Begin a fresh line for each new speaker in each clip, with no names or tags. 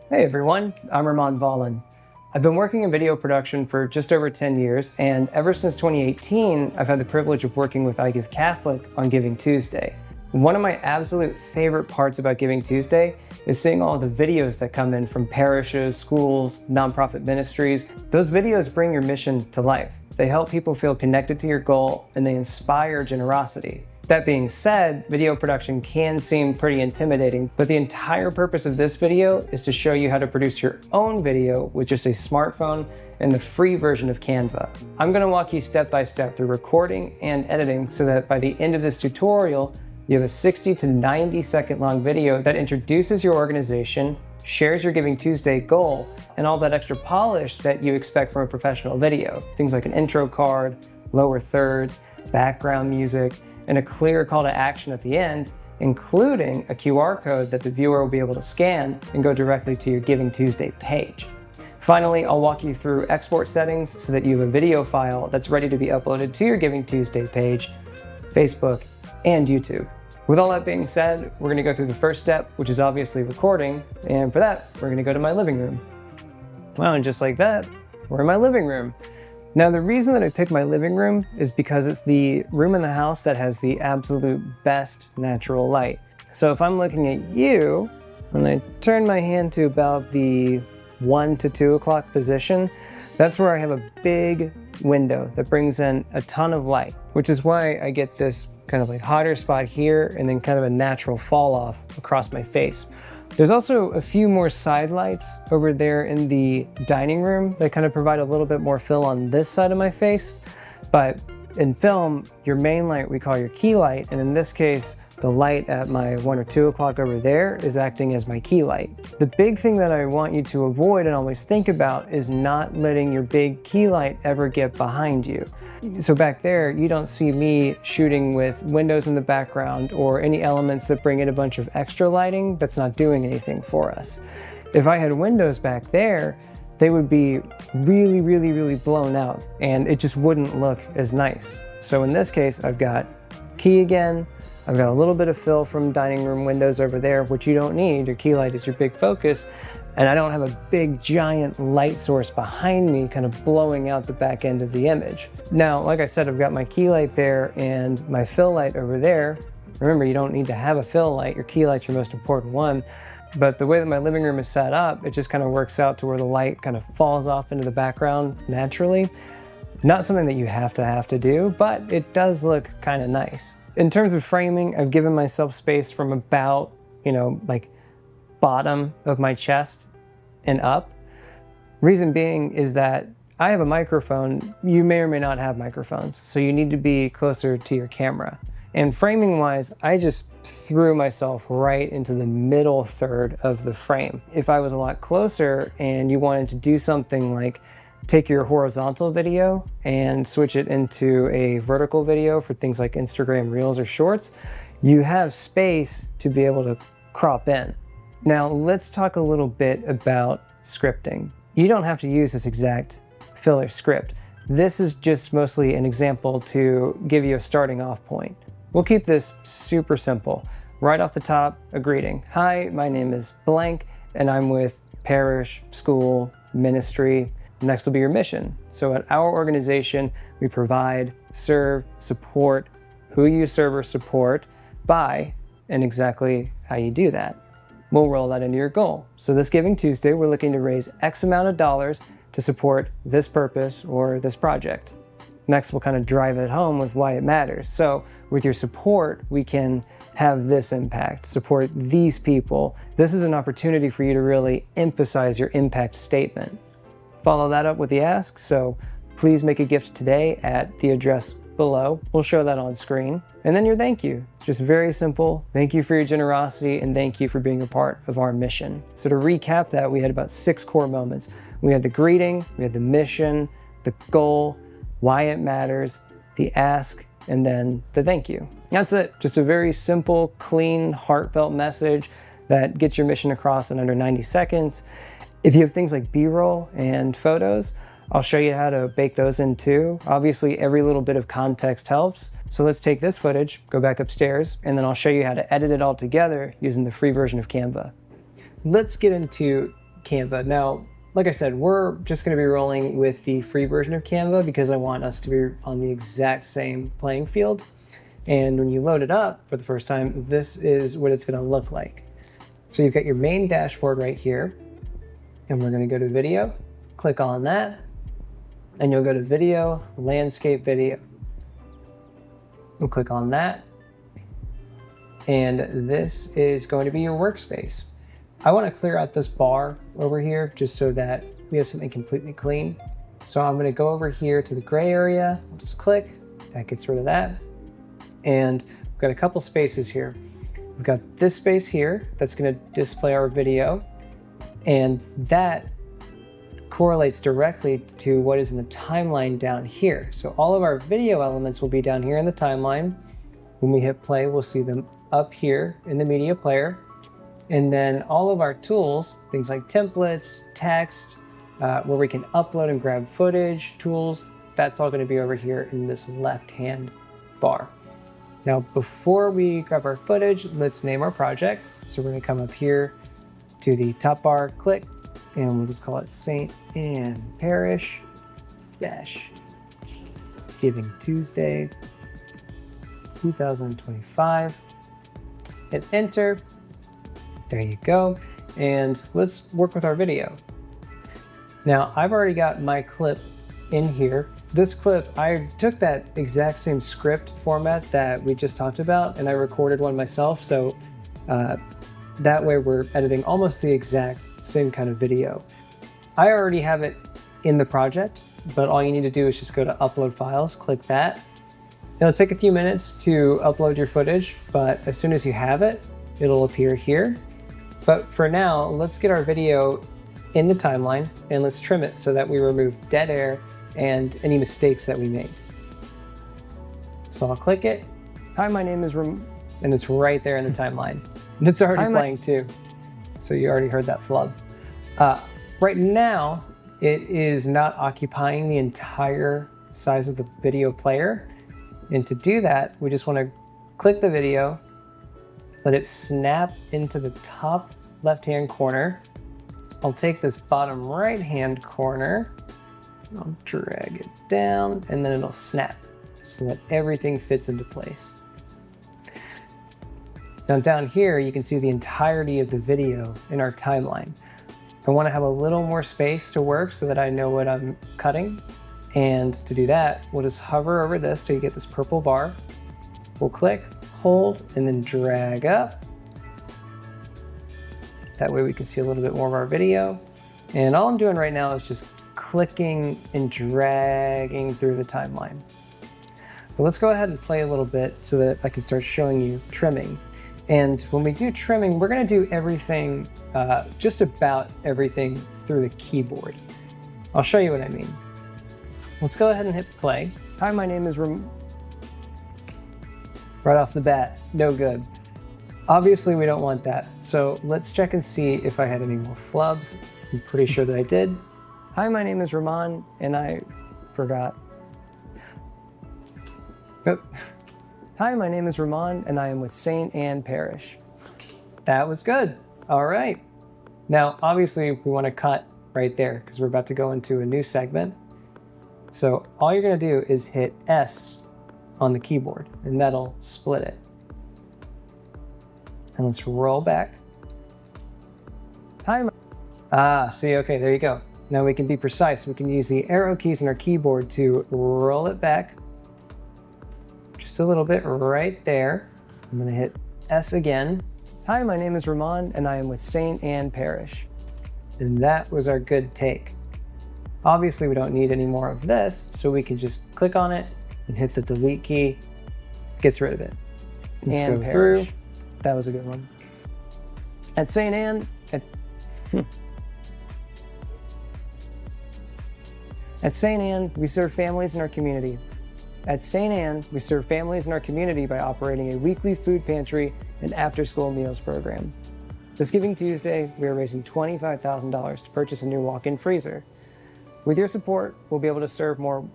Hey everyone, I'm Ramon Volin. I've been working in video production for just over 10 years, and ever since 2018, I've had the privilege of working with iGiveCatholic on Giving Tuesday. One of my absolute favorite parts about Giving Tuesday is seeing all the videos that come in from parishes, schools, nonprofit ministries. Those videos bring your mission to life. They help people feel connected to your goal, and they inspire generosity. That being said, video production can seem pretty intimidating, but the entire purpose of this video is to show you how to produce your own video with just a smartphone and the free version of Canva. I'm going to walk you step by step through recording and editing so that by the end of this tutorial, you have a 60 to 90 second long video that introduces your organization, shares your Giving Tuesday goal, and all that extra polish that you expect from a professional video. Things like an intro card, lower thirds, background music, and a clear call to action at the end, including a QR code that the viewer will be able to scan and go directly to your Giving Tuesday page. Finally, I'll walk you through export settings so that you have a video file that's ready to be uploaded to your Giving Tuesday page, Facebook, and YouTube. With all that being said, we're going to go through the first step, which is obviously recording, and for that, we're going to go to my living room. Well, and just like that, we're in my living room. Now, the reason that I picked my living room is because it's the room in the house that has the absolute best natural light. So if I'm looking at you, and I turn my hand to about the 1 to 2 o'clock position, that's where I have a big window that brings in a ton of light, which is why I get this kind of like hotter spot here and then kind of a natural fall off across my face. There's also a few more side lights over there in the dining room that kind of provide a little bit more fill on this side of my face. But in film, your main light we call your key light, and in this case, the light at my 1 or 2 o'clock over there is acting as my key light. The big thing that I want you to avoid and always think about is not letting your big key light ever get behind you. So back there, you don't see me shooting with windows in the background or any elements that bring in a bunch of extra lighting that's not doing anything for us. If I had windows back there, they would be really, really, really blown out, and it just wouldn't look as nice. So in this case, I've got key again, I've got a little bit of fill from dining room windows over there, which you don't need. Your key light is your big focus. And I don't have a big giant light source behind me kind of blowing out the back end of the image. Now, like I said, I've got my key light there and my fill light over there. Remember, you don't need to have a fill light. Your key light's your most important one. But the way that my living room is set up, it just kind of works out to where the light kind of falls off into the background naturally. Not something that you have to do, but it does look kind of nice. In terms of framing, I've given myself space from about, like bottom of my chest and up. Reason being is that I have a microphone. You may or may not have microphones, so you need to be closer to your camera. And framing wise, I just threw myself right into the middle third of the frame. If I was a lot closer and you wanted to do something like take your horizontal video and switch it into a vertical video for things like Instagram Reels or Shorts, you have space to be able to crop in. Now, let's talk a little bit about scripting. You don't have to use this exact filler script. This is just mostly an example to give you a starting off point. We'll keep this super simple. Right off the top, a greeting. Hi, my name is blank, and I'm with parish, school, ministry. Next will be your mission. So at our organization, we provide, serve, support who you serve or support by, and exactly how you do that. We'll roll that into your goal. So this Giving Tuesday, we're looking to raise X amount of dollars to support this purpose or this project. Next, we'll kind of drive it home with why it matters. So with your support, we can have this impact, support these people. This is an opportunity for you to really emphasize your impact statement. Follow that up with the ask, so please make a gift today at the address below. We'll show that on screen. And then your thank you. It's just very simple. Thank you for your generosity and thank you for being a part of our mission. So to recap that, we had about 6 core moments. We had the greeting, we had the mission, the goal, why it matters, the ask, and then the thank you. That's it. Just a very simple, clean, heartfelt message that gets your mission across in under 90 seconds. If you have things like B-roll and photos, I'll show you how to bake those in too. Obviously, every little bit of context helps. So let's take this footage, go back upstairs, and then I'll show you how to edit it all together using the free version of Canva. Let's get into Canva. Now, like I said, we're just going to be rolling with the free version of Canva because I want us to be on the exact same playing field. And when you load it up for the first time, this is what it's going to look like. So you've got your main dashboard right here, and we're going to go to video, click on that, and you'll go to video, landscape video. We'll click on that, and this is going to be your workspace. I want to clear out this bar over here just so that we have something completely clean. So I'm going to go over here to the gray area. I'll just click, that gets rid of that. And we've got a couple spaces here. We've got this space here that's going to display our video, and that correlates directly to what is in the timeline down here. So all of our video elements will be down here in the timeline. When we hit play, we'll see them up here in the media player. And then all of our tools, things like templates, text, where we can upload and grab footage, tools, that's all going to be over here in this left-hand bar. Now, before we grab our footage, let's name our project. So we're going to come up here to the top bar, click, and we'll just call it St. Anne Parish Giving Tuesday 2025. Hit enter. There you go. And let's work with our video. Now, I've already got my clip in here. This clip, I took that exact same script format that we just talked about, and I recorded one myself. So that way we're editing almost the exact same kind of video. I already have it in the project, but all you need to do is just go to upload files, click that. It'll take a few minutes to upload your footage, but as soon as you have it, it'll appear here. But for now, let's get our video in the timeline and let's trim it so that we remove dead air and any mistakes that we made. So I'll click it. Hi, my name is and it's right there in the timeline. And it's already playing too. So you already heard that flub. Right now, it is not occupying the entire size of the video player. And to do that, we just want to click the video, let it snap into the top left-hand corner. I'll take this bottom right-hand corner, I'll drag it down, and then it'll snap so that everything fits into place. Now down here, you can see the entirety of the video in our timeline. I want to have a little more space to work so that I know what I'm cutting. And to do that, we'll just hover over this till you get this purple bar. We'll click, hold, and then drag up. That way we can see a little bit more of our video. And all I'm doing right now is just clicking and dragging through the timeline. But let's go ahead and play a little bit so that I can start showing you trimming. And when we do trimming, we're going to do everything, just about everything through the keyboard. I'll show you what I mean. Let's go ahead and hit play. Hi, my name is right off the bat, no good. Obviously, we don't want that. So let's check and see if I had any more flubs. I'm pretty sure that I did. Hi, my name is Ramon, and I forgot. Oh. Hi, my name is Ramon, and I am with St. Anne Parish. That was good. All right. Now, obviously, we want to cut right there because we're about to go into a new segment. So all you're going to do is hit S on the keyboard, and that'll split it. And let's roll back. Hi. See, okay, there you go. Now we can be precise. We can use the arrow keys on our keyboard to roll it back just a little bit right there. I'm gonna hit S again. Hi, my name is Ramon, and I am with St. Anne Parish. And that was our good take. Obviously, we don't need any more of this, so we can just click on it and hit the delete key. Gets rid of it. Let's go through. That was a good one. At St. Anne, At St. Anne, we serve families in our community. At St. Anne, we serve families in our community by operating a weekly food pantry and after-school meals program. This Giving Tuesday, we are raising $25,000 to purchase a new walk-in freezer. With your support, we'll be able to serve more.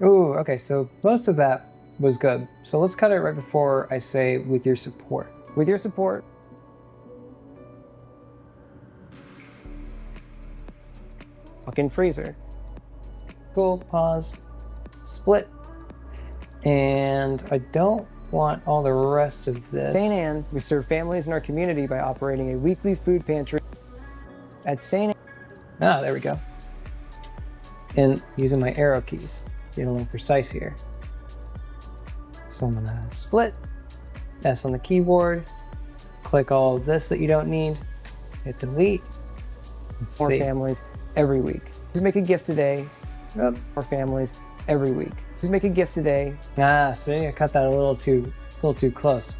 Ooh, okay, so most of that was good. So let's cut it right before I say with your support. With your support. walk-in freezer. Cool, pause, split. And I don't want all the rest of this. St. Anne, we serve families in our community by operating a weekly food pantry. At St. Anne, there we go. And using my arrow keys, getting a little precise here. So I'm gonna split, S on the keyboard, click all of this that you don't need, hit delete. More families every week. Just make a gift today. More families every week. Just make a gift today. See, I cut that a little too close.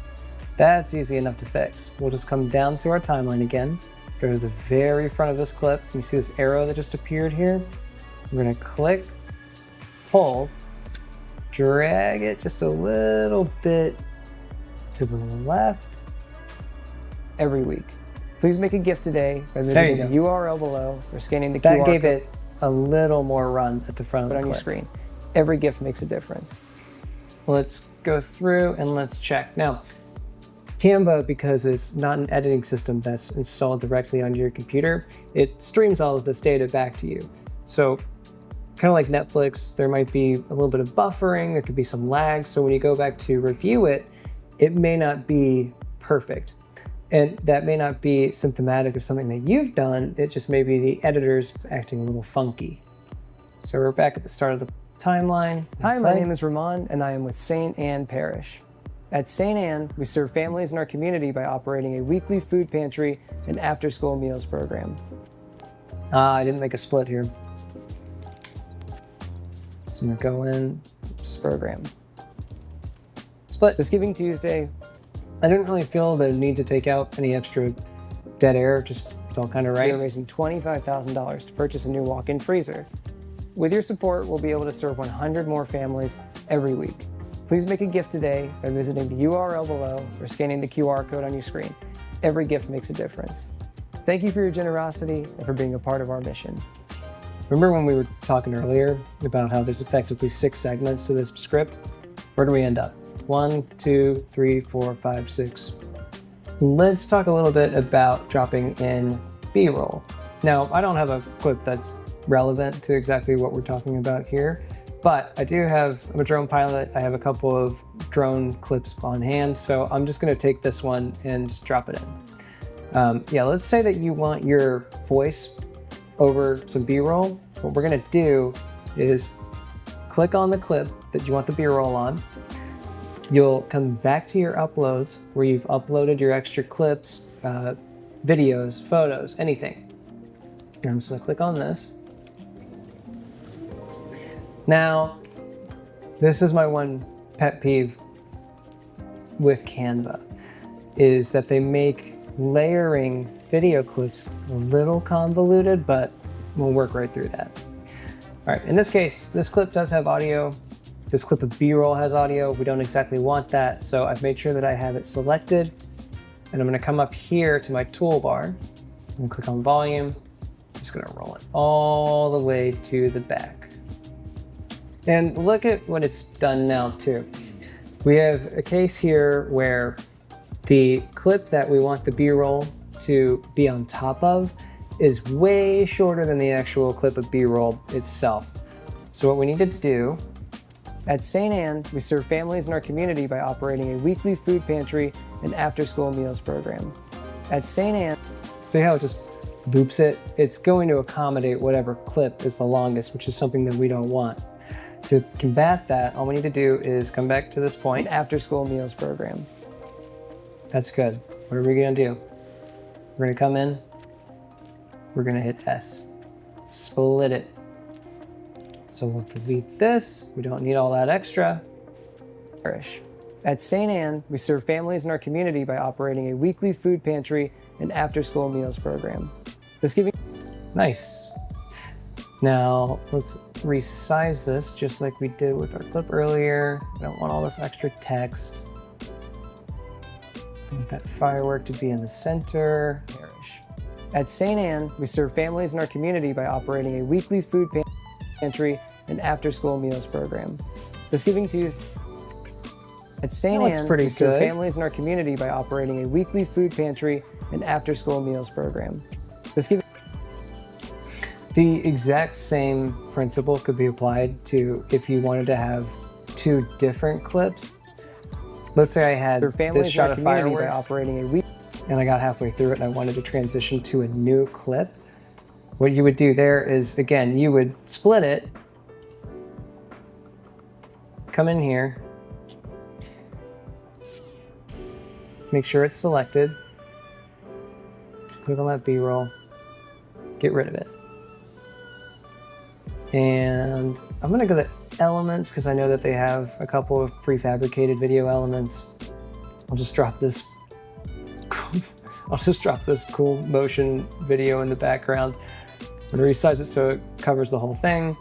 That's easy enough to fix. We'll just come down to our timeline again, go to the very front of this clip. You see this arrow that just appeared here? We're gonna click, hold, drag it just a little bit to the left every week. Please make a gift today by visiting the URL below or scanning the QR code. That gave it a little more run at the front of the clip. On your screen. Every gift makes a difference. Let's go through and let's check. Now, Canva, because it's not an editing system that's installed directly onto your computer, it streams all of this data back to you. So kind of like Netflix, there might be a little bit of buffering, there could be some lag. So when you go back to review it, it may not be perfect. And that may not be symptomatic of something that you've done. It just may be the editor's acting a little funky. So we're back at the start of the timeline. Hi, my name is Ramon, and I am with St. Anne Parish. At St. Anne, we serve families in our community by operating a weekly food pantry and after-school meals program. I didn't make a split here. So I'm gonna go in, program. Split. This Giving Tuesday, I didn't really feel the need to take out any extra dead air, just felt kind of right. We're raising $25,000 to purchase a new walk-in freezer. With your support, we'll be able to serve 100 more families every week. Please make a gift today by visiting the URL below or scanning the QR code on your screen. Every gift makes a difference. Thank you for your generosity and for being a part of our mission. Remember when we were talking earlier about how there's effectively 6 segments to this script? Where do we end up? 1, 2, 3, 4, 5, 6. Let's talk a little bit about dropping in B-roll. Now, I don't have a clip that's relevant to exactly what we're talking about here, but I'm a drone pilot. I have a couple of drone clips on hand, so I'm just gonna take this one and drop it in. Let's say that you want your voice over some B-roll. What we're gonna do is click on the clip that you want the B-roll on. You'll come back to your uploads where you've uploaded your extra clips, videos, photos, anything. And I'm just gonna click on this. Now, this is my one pet peeve with Canva, is that they make layering video clips a little convoluted, but we'll work right through that. All right, in this case, this clip does have audio. This clip of B-roll has audio. We don't exactly want that, so I've made sure that I have it selected, and I'm gonna come up here to my toolbar and click on volume. I'm just gonna roll it all the way to the back. And look at what it's done now too. We have a case here where the clip that we want the B-roll to be on top of is way shorter than the actual clip of B-roll itself. So what we need to do, at St. Anne, we serve families in our community by operating a weekly food pantry and after-school meals program. At St. Anne, see how it just loops it? It's going to accommodate whatever clip is the longest, which is something that we don't want. To combat that, all we need to do is come back to this point, after-school meals program. That's good. What are we gonna do? We're gonna come in, we're gonna hit S, split it. So we'll delete this. We don't need all that extra. At St. Anne, we serve families in our community by operating a weekly food pantry and after-school meals program. This Giving. Nice. Now let's resize this just like we did with our clip earlier. I don't want all this extra text. I want that firework to be in the center. At St. Anne, we serve families in our community by operating a weekly food pantry and after-school meals program. This Giving Tuesday. At St. Anne, we serve families in our community by operating a weekly food pantry and after-school meals program. This Giving. The exact same principle could be applied to if you wanted to have two different clips. Let's say I had this shot of fireworks operating a week, and I got halfway through it and I wanted to transition to a new clip. What you would do there is, again, you would split it, come in here, make sure it's selected, click on that B-roll, get rid of it. And I'm gonna go to elements because I know that they have a couple of prefabricated video elements. I'll just drop this cool motion video in the background. I'm gonna resize it so it covers the whole thing.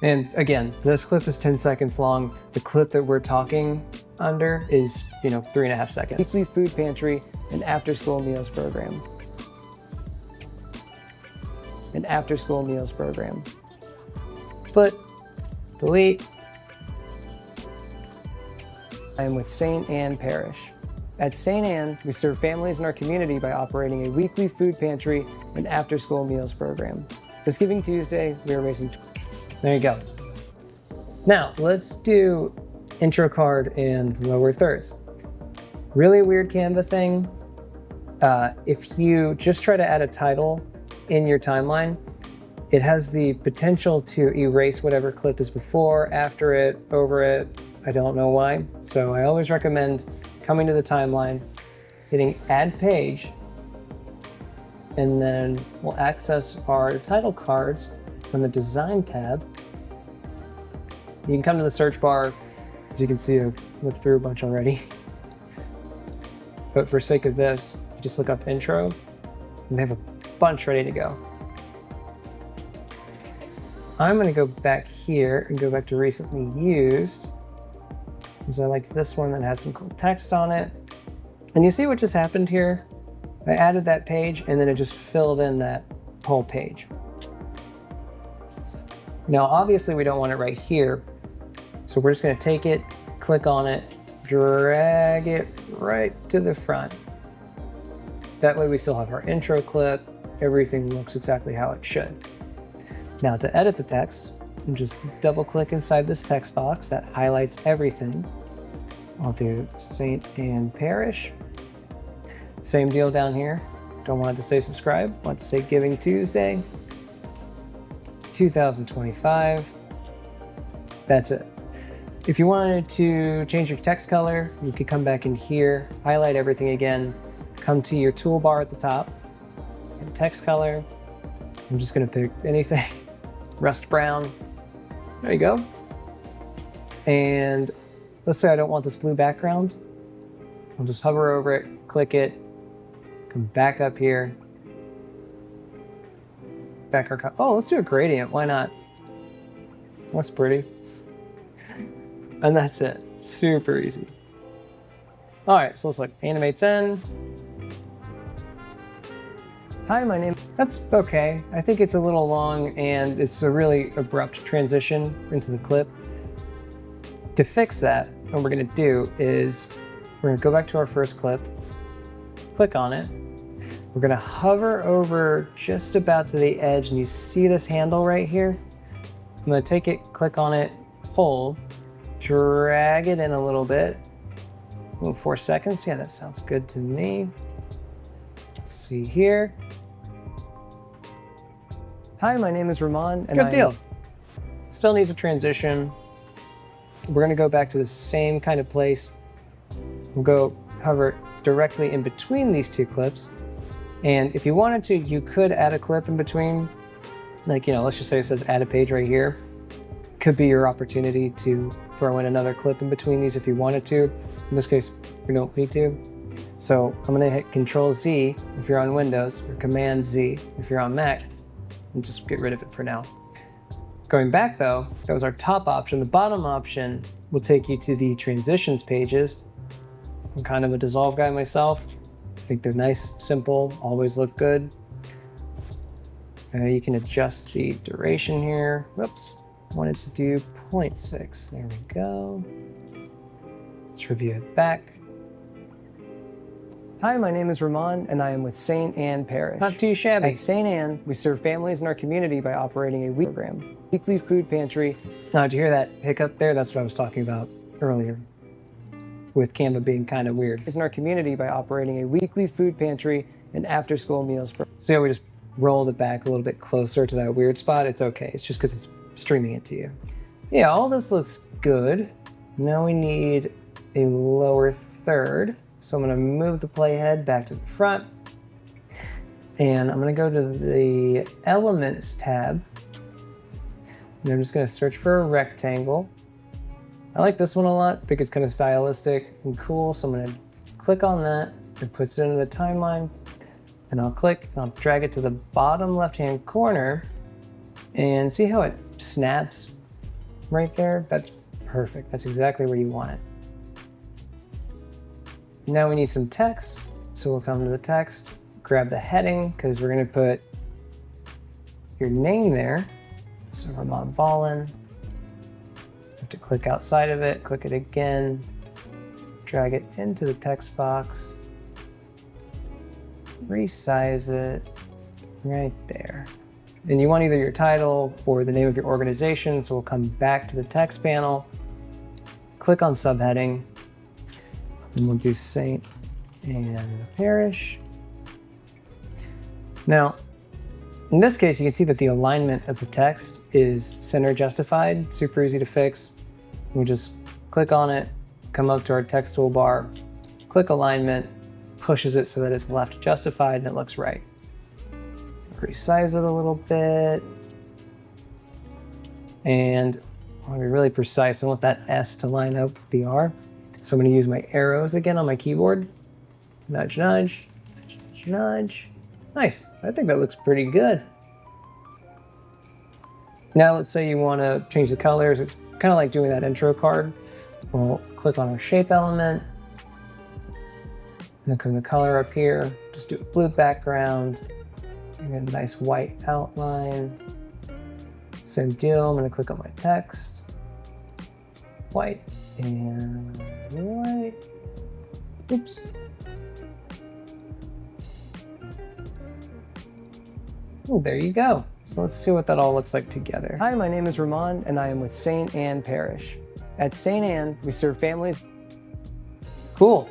And again, this clip is 10 seconds long. The clip that we're talking under is, 3.5 seconds. Weekly food pantry and after school meals program. An after school meals program. Split, delete. I am with St. Anne Parish. At St. Anne, we serve families in our community by operating a weekly food pantry and after-school meals program. This Giving Tuesday, we are raising... There you go. Now, let's do intro card and lower thirds. Really weird Canva thing. If you just try to add a title in your timeline, it has the potential to erase whatever clip is before, after it, over it. I don't know why. So I always recommend coming to the timeline, hitting add page, and then we'll access our title cards from the design tab. You can come to the search bar. As you can see, I've looked through a bunch already. But for sake of this, you just look up intro, and they have a bunch ready to go. I'm gonna go back here and go back to recently used, because I liked this one that had some cool text on it. And you see what just happened here? I added that page and then it just filled in that whole page. Now, obviously we don't want it right here. So we're just gonna take it, click on it, drag it right to the front. That way we still have our intro clip. Everything looks exactly how it should. Now to edit the text, just double click inside this text box that highlights everything. I'll do St. Anne Parish. Same deal down here. Don't want it to say subscribe, want to say Giving Tuesday, 2025. That's it. If you wanted to change your text color, you could come back in here, highlight everything again, come to your toolbar at the top, and text color. I'm just gonna pick anything. Rust brown. There you go. And let's say I don't want this blue background. I'll just hover over it, click it, come back up here. Oh, let's do a gradient. Why not? That's pretty. And that's it. Super easy. All right, so let's look. Animates in. Hi, my name. That's okay. I think it's a little long and it's a really abrupt transition into the clip. To fix that, what we're gonna do is we're gonna go back to our first clip, click on it. We're gonna hover over just about to the edge and you see this handle right here? I'm gonna take it, click on it, hold, drag it in a little bit. 4 seconds, yeah, that sounds good to me. Let's see here. Hi, my name is Ramon. And Good deal. Still needs a transition. We're gonna go back to the same kind of place. We'll go hover directly in between these two clips. And if you wanted to, you could add a clip in between. Like, let's just say it says add a page right here. Could be your opportunity to throw in another clip in between these if you wanted to. In this case, we don't need to. So I'm gonna hit Control Z if you're on Windows, or Command Z if you're on Mac, and just get rid of it for now. Going back though, that was our top option. The bottom option will take you to the transitions pages. I'm kind of a dissolve guy myself. I think they're nice, simple, always look good. You can adjust the duration here. Whoops, wanted to do 0.6. There we go. Let's review it back. Hi, my name is Ramon, and I am with St. Anne Parish.
Not too shabby.
At St. Anne, we serve families in our community by operating a weekly food pantry. Now, did you hear that hiccup there? That's what I was talking about earlier, with Canva being kind of weird. In our community by operating a weekly food pantry and after-school meals. See how we just rolled it back a little bit closer to that weird spot? It's okay. It's just because it's streaming it to you. Yeah, all this looks good. Now we need a lower third. So I'm going to move the playhead back to the front, and I'm going to go to the Elements tab, and I'm just going to search for a rectangle. I like this one a lot. I think it's kind of stylistic and cool, so I'm going to click on that. It puts it into the timeline, and I'll click and I'll drag it to the bottom left-hand corner, and see how it snaps right there? That's perfect. That's exactly where you want it. Now we need some text, so we'll come to the text, grab the heading, because we're going to put your name there. So Ramon Vollen. You have to click outside of it, click it again, drag it into the text box, resize it right there. And you want either your title or the name of your organization, so we'll come back to the text panel, click on subheading, and we'll do St. Anne Parish. Now, in this case, you can see that the alignment of the text is center justified, super easy to fix. We just click on it, come up to our text toolbar, click alignment, pushes it so that it's left justified and it looks right. Resize it a little bit. And I want to be really precise. I want that S to line up with the R. So I'm going to use my arrows again on my keyboard. Nudge, nudge, nudge, nudge, nudge. Nice. I think that looks pretty good. Now let's say you want to change the colors. It's kind of like doing that intro card. We'll click on our shape element. And then the color up here. Just do a blue background. And a nice white outline. Same deal. I'm going to click on my text. White. And white. Oops. Oh, there you go. So let's see what that all looks like together. Hi, my name is Ramon, and I am with St. Anne Parish. At St. Anne, we serve families. Cool.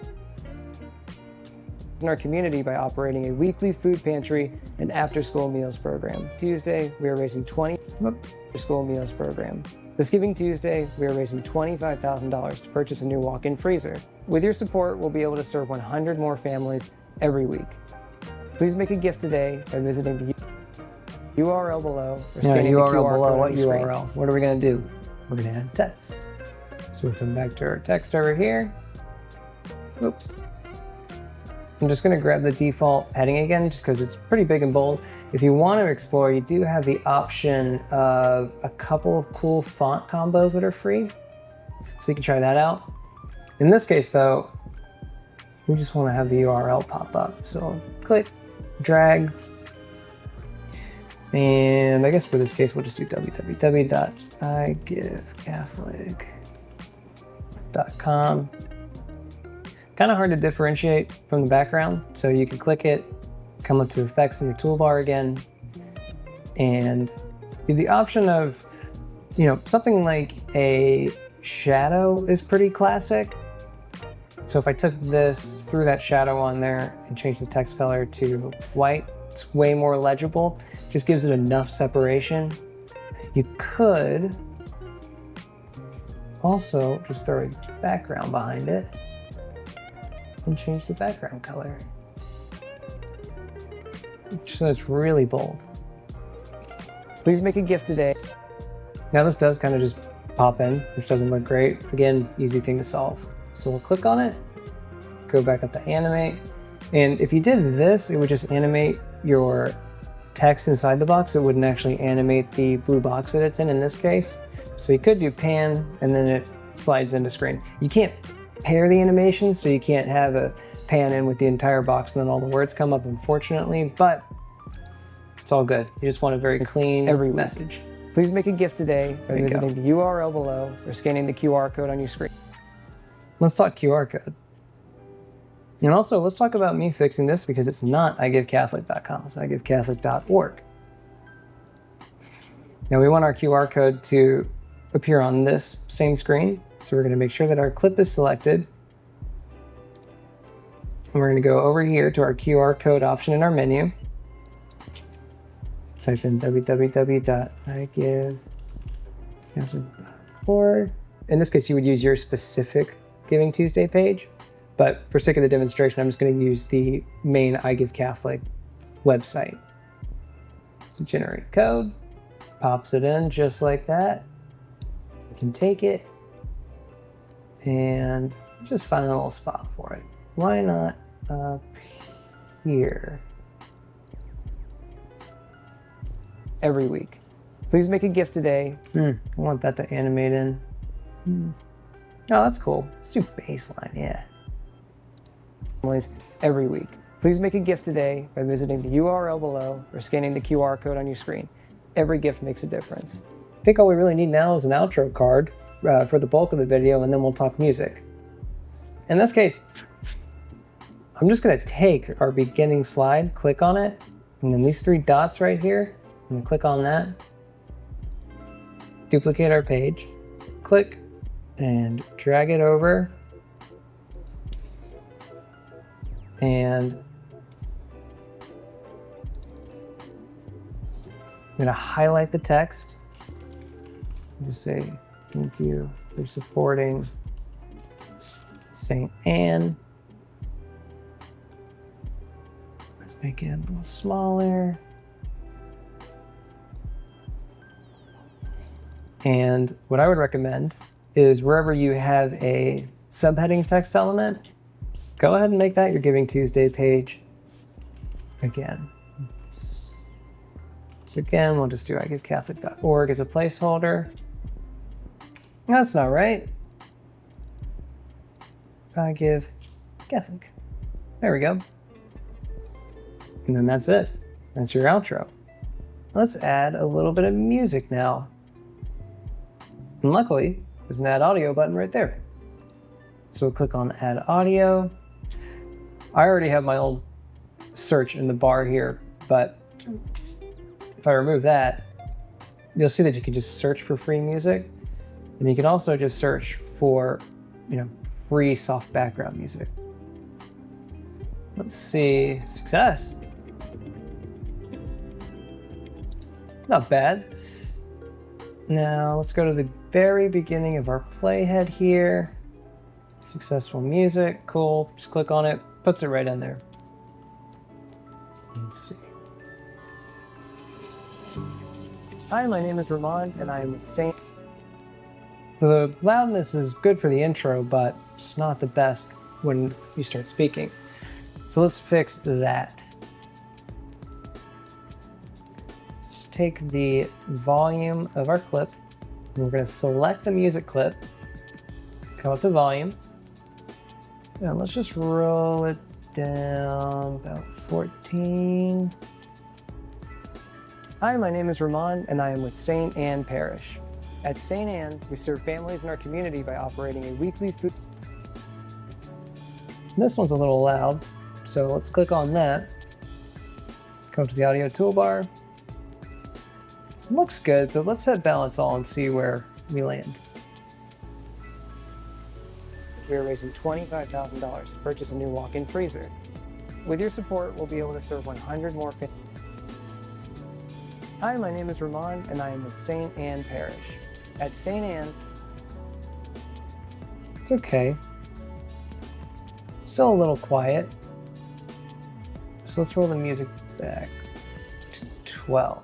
In our community by operating a weekly food pantry and after-school meals program. Tuesday, we are raising after-school meals program. This Giving Tuesday, we are raising $25,000 to purchase a new walk-in freezer. With your support, we'll be able to serve 100 more families every week. Please make a gift today by visiting the URL below or scanning the QR code
What
on your screen.
URL? What are we going to do? We're going to add text.
So we'll come back to our text over here. Oops. I'm just going to grab the default heading again, just because it's pretty big and bold. If you want to explore, you do have the option of a couple of cool font combos that are free. So you can try that out. In this case, though, we just want to have the URL pop up. So click, drag, and I guess for this case, we'll just do www.iGiveCatholic.com. Kind of hard to differentiate from the background, so you can click it, come up to effects in your toolbar again, and you have the option of, something like a shadow is pretty classic. So if I took this, threw that shadow on there, and changed the text color to white, it's way more legible. Just gives it enough separation. You could also just throw a background behind it and change the background color so it's really bold. Please make a gift today. Now this does kind of just pop in, which doesn't look great. Again, easy thing to solve. So we'll click on it, go back up to animate, and if you did this, it would just animate your text inside the box. It wouldn't actually animate the blue box that it's in this case. So you could do pan, and then it slides into screen. You can't pair the animations, so you can't have a pan in with the entire box and then all the words come up, unfortunately, but it's all good. You just want a very clean every message. Please make a gift today by visiting the URL below or scanning the QR code on your screen. Let's talk QR code. And also, let's talk about me fixing this because it's not iGiveCatholic.com, it's iGiveCatholic.org. Now we want our QR code to appear on this same screen. So we're going to make sure that our clip is selected. And we're going to go over here to our QR code option in our menu. Type in www.iGiveCatholic.org. In this case, you would use your specific Giving Tuesday page. But for sake of the demonstration, I'm just going to use the main iGiveCatholic website. So generate code, pops it in just like that. You can take it and just find a little spot for it. Why not up here? Every week. Please make a gift today. I want that to animate in. Oh, that's cool. Let's do baseline, yeah. Every week. Please make a gift today by visiting the URL below or scanning the QR code on your screen. Every gift makes a difference. I think all we really need now is an outro card for the bulk of the video, and then we'll talk music. In this case, I'm just going to take our beginning slide, click on it, and then these three dots right here, I'm going to click on that, duplicate our page, click, and drag it over. And I'm going to highlight the text. Just say, thank you for supporting St. Anne. Let's make it a little smaller. And what I would recommend is wherever you have a subheading text element, go ahead and make that your Giving Tuesday page again. So again, we'll just do iGiveCatholic.org as a placeholder. That's not right. iGiveCatholic. There we go. And then that's it. That's your outro. Let's add a little bit of music now. And luckily, there's an Add Audio button right there. So we'll click on Add Audio. I already have my old search in the bar here, but if I remove that, you'll see that you can just search for free music. And you can also just search for, free soft background music. Let's see, success. Not bad. Now let's go to the very beginning of our playhead here. Successful music, cool. Just click on it, puts it right in there. Let's see. Hi, my name is Ramon, and I am with St. The loudness is good for the intro, but it's not the best when you start speaking. So let's fix that. Let's take the volume of our clip, and we're going to select the music clip, come up to volume, and let's just roll it down about 14. Hi, my name is Ramon, and I am with St. Anne Parish. At St. Anne, we serve families in our community by operating a weekly food. This one's a little loud, so let's click on that. Come to the audio toolbar. Looks good, but let's hit balance all and see where we land. We are raising $25,000 to purchase a new walk-in freezer. With your support, we'll be able to serve 100 more families. Hi, my name is Ramon, and I am with St. Anne Parish. At St. Anne, it's okay. Still a little quiet. So let's roll the music back to 12.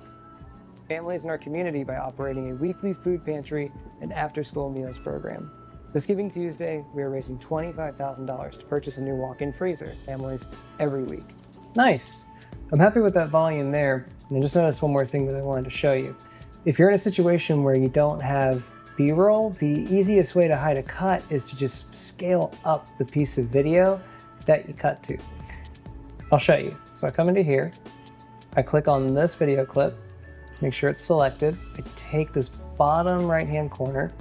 Families in our community by operating a weekly food pantry and after-school meals program. This Giving Tuesday, we are raising $25,000 to purchase a new walk-in freezer, families every week. Nice. I'm happy with that volume there. And just notice one more thing that I wanted to show you. If you're in a situation where you don't have B-roll, the easiest way to hide a cut is to just scale up the piece of video that you cut to. I'll show you. So I come into here, I click on this video clip, make sure it's selected. I take this bottom right-hand corner,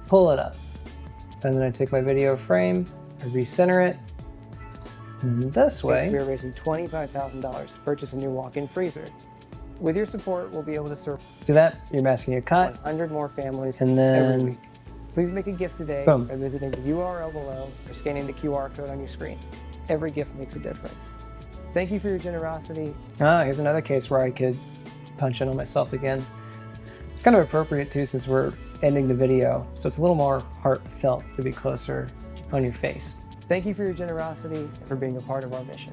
pull it up. And then I take my video frame, I recenter it,
And then this way,
we are raising $25,000 to purchase a new walk-in freezer. With your support, we'll be able to serve
do that, you're masking a cut,
100 more families
and
every
then
week. Please make a gift today
boom.
by visiting the URL below or scanning the QR code on your screen. Every gift makes a difference. Thank you for your generosity.
Here's another case where I could punch in on myself again. It's kind of appropriate too, since we're ending the video, so it's a little more heartfelt to be closer on your face.
Thank you for your generosity and for being a part of our mission.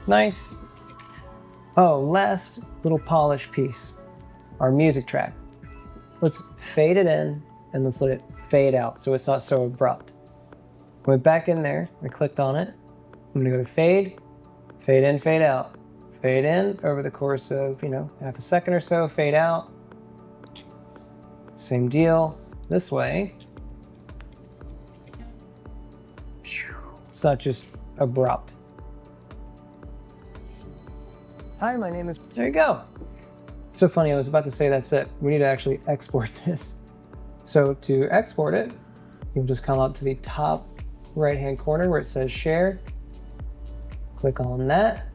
Nice. Oh, last little polish piece, our music track. Let's fade it in and let's let it fade out so it's not so abrupt. Went back in there, I clicked on it. I'm gonna go to fade, fade in, fade out. Fade in over the course of, half a second or so, fade out. Same deal this way. It's not just abrupt.
Hi, my name is...
There you go. So funny, I was about to say that's it. We need to actually export this. So to export it, you'll just come up to the top right-hand corner where it says share. Click on that.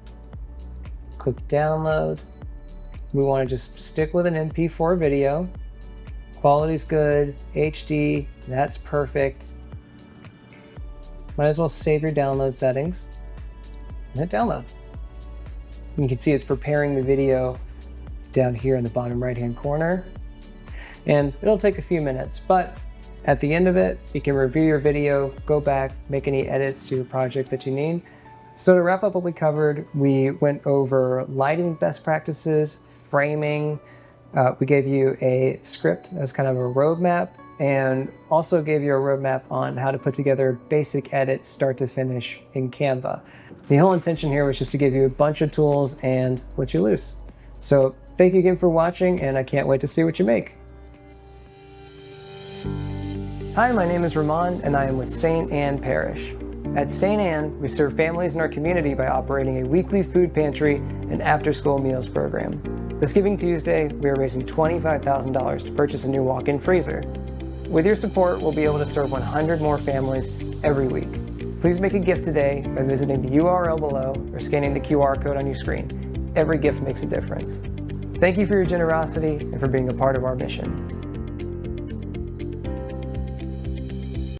Click download. We want to just stick with an MP4 video. Quality's good, HD, that's perfect. Might as well save your download settings and hit download. And you can see it's preparing the video down here in the bottom right-hand corner. And it'll take a few minutes, but at the end of it, you can review your video, go back, make any edits to your project that you need. So to wrap up what we covered, we went over lighting best practices, framing, we gave you a script as kind of a roadmap, and also gave you a roadmap on how to put together basic edits start to finish in Canva. The whole intention here was just to give you a bunch of tools and let you loose. So thank you again for watching, and I can't wait to see what you make.
Hi, my name is Ramon, and I am with St. Anne Parish. At St. Anne, we serve families in our community by operating a weekly food pantry and after-school meals program. This Giving Tuesday, we are raising $25,000 to purchase a new walk-in freezer. With your support, we'll be able to serve 100 more families every week. Please make a gift today by visiting the URL below or scanning the QR code on your screen. Every gift makes a difference. Thank you for your generosity and for being a part of our mission.